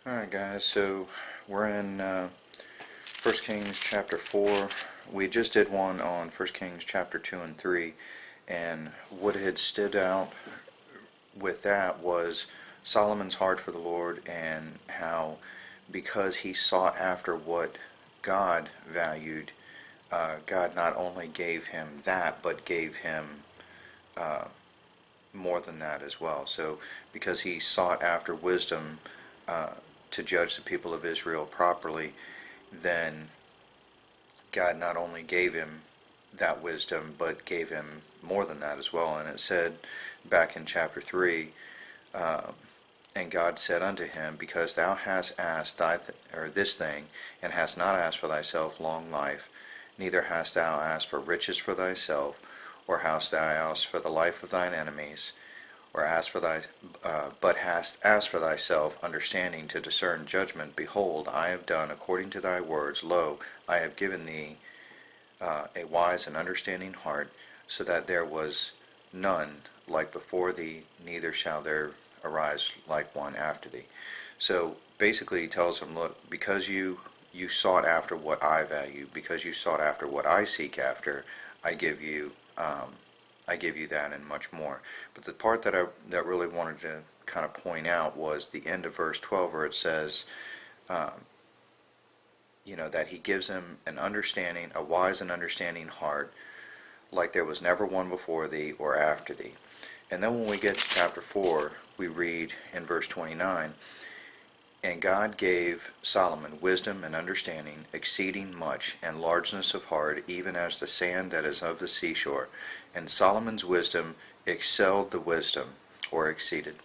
Alright guys, so we're in 1 Kings chapter 4. We just did one on 1 Kings chapter 2 and 3, and what had stood out with that was Solomon's heart for the Lord, and how because he sought after what God valued, God not only gave him that, but gave him more than that as well. So because he sought after wisdom to judge the people of Israel properly, then God not only gave him that wisdom, but gave him more than that as well. And it said back in chapter 3, and God said unto him, because thou hast asked this thing, and hast not asked for thyself long life, neither hast thou asked for riches for thyself, or hast thou asked for the life of thine enemies, or but hast asked for thyself understanding to discern judgment. Behold, I have done according to thy words. Lo, I have given thee a wise and understanding heart, so that there was none like before thee, neither shall there arise like one after thee. So basically he tells him, look, because you sought after what I value, because you sought after what I seek after, I give you that and much more. But the part that I really wanted to kind of point out was the end of verse 12, where it says, that he gives him an understanding, a wise and understanding heart, like there was never one before thee or after thee. And then when we get to chapter 4, we read in verse 29, and God gave Solomon wisdom and understanding, exceeding much, and largeness of heart, even as the sand that is of the seashore. And Solomon's wisdom excelled the wisdom, or exceeded,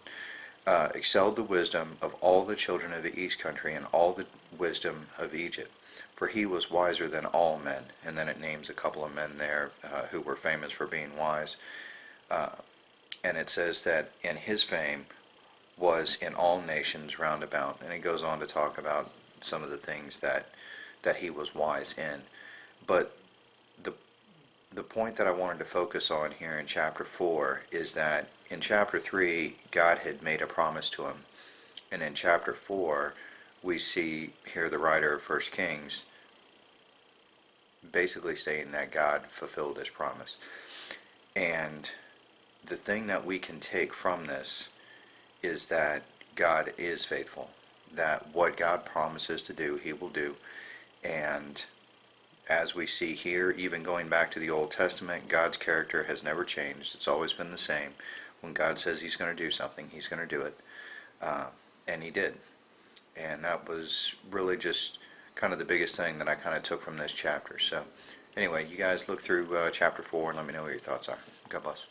excelled the wisdom of all the children of the east country, and all the wisdom of Egypt. For he was wiser than all men. And then it names a couple of men there who were famous for being wise. And it says that in his fame was in all nations round about. And it goes on to talk about some of the things that he was wise in. But the point that I wanted to focus on here in chapter 4 is that in chapter 3, God had made a promise to him. And in chapter 4, we see here the writer of 1 Kings basically stating that God fulfilled his promise. And the thing that we can take from this is that God is faithful, that what God promises to do, he will do. And as we see here, even going back to the Old Testament, God's character has never changed. It's always been the same. When God says he's going to do something, he's going to do it. And he did. And that was really just kind of the biggest thing that I kind of took from this chapter. So anyway, you guys look through chapter 4 and let me know what your thoughts are. God bless.